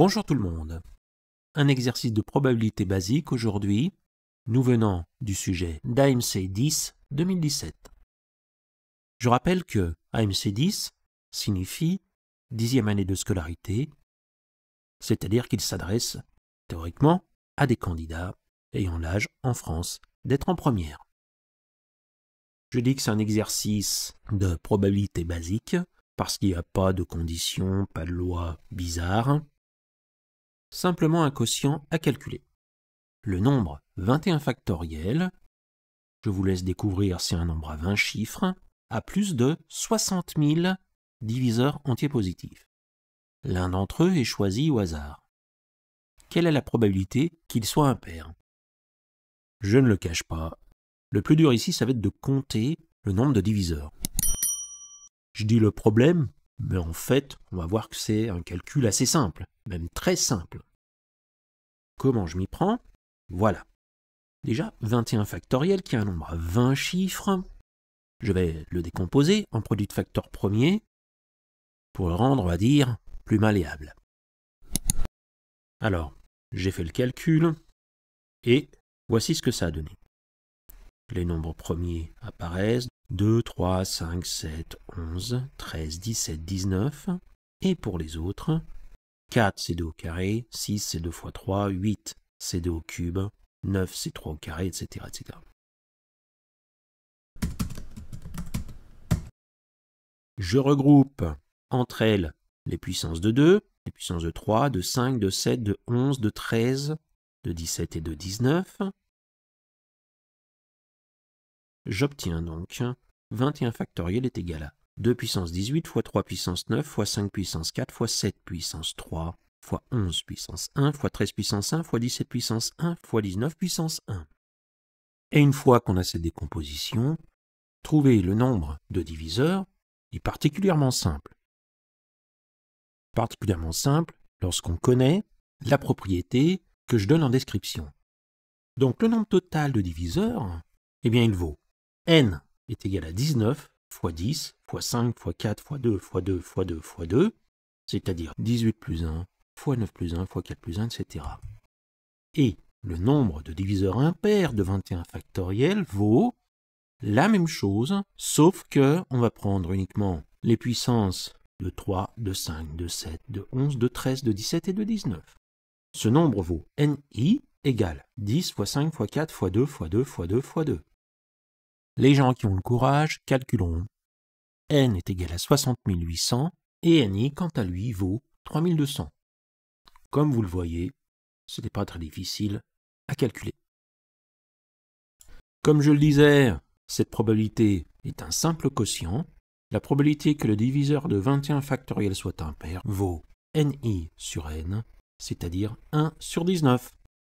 Bonjour tout le monde. Un exercice de probabilité basique aujourd'hui, nous venant du sujet d'AMC 10 2017. Je rappelle que AMC 10 signifie 10e année de scolarité, c'est-à-dire qu'il s'adresse théoriquement à des candidats ayant l'âge en France d'être en première. Je dis que c'est un exercice de probabilité basique parce qu'il n'y a pas de conditions, pas de loi bizarre. Simplement un quotient à calculer. Le nombre 21 factoriel, je vous laisse découvrir c'est un nombre à 20 chiffres, a plus de 60 000 diviseurs entiers positifs. L'un d'entre eux est choisi au hasard. Quelle est la probabilité qu'il soit impair? Je ne le cache pas. Le plus dur ici, ça va être de compter le nombre de diviseurs. Je dis le problème, mais en fait, on va voir que c'est un calcul assez simple, même très simple. Comment je m'y prends? Voilà. Déjà, 21 factoriel, qui est un nombre à 20 chiffres. Je vais le décomposer en produit de facteurs premiers pour le rendre, on va dire, plus malléable. Alors, j'ai fait le calcul et voici ce que ça a donné. Les nombres premiers apparaissent 2, 3, 5, 7, 11, 13, 17, 19. Et pour les autres, 4 c'est 2 au carré, 6 c'est 2 fois 3, 8 c'est 2 au cube, 9 c'est 3 au carré, etc., etc. Je regroupe entre elles les puissances de 2, les puissances de 3, de 5, de 7, de 11, de 13, de 17 et de 19. J'obtiens donc 21 factoriel est égal à 2 puissance 18 fois 3 puissance 9 fois 5 puissance 4 fois 7 puissance 3 fois 11 puissance 1 fois 13 puissance 1 fois 17 puissance 1 fois 19 puissance 1. Et une fois qu'on a cette décomposition, trouver le nombre de diviseurs est particulièrement simple. Particulièrement simple lorsqu'on connaît la propriété que je donne en description. Donc le nombre total de diviseurs, eh bien il vaut n est égal à 19 fois 10 fois 5 fois 4 fois 2 fois 2 fois 2 fois 2, c'est-à-dire 18 plus 1 fois 9 plus 1 fois 4 plus 1, etc. Et le nombre de diviseurs impairs de 21 factoriel vaut la même chose, sauf que on va prendre uniquement les puissances de 3, de 5, de 7, de 11, de 13, de 17 et de 19. Ce nombre vaut ni égale 10 fois 5 fois 4 fois 2 fois 2 fois 2 fois 2. Les gens qui ont le courage calculeront. N est égal à 60 800 et NI, quant à lui, vaut 3200. Comme vous le voyez, ce n'est pas très difficile à calculer. Comme je le disais, cette probabilité est un simple quotient. La probabilité que le diviseur de 21 factoriel soit impair vaut NI sur N, c'est-à-dire 1 sur 19.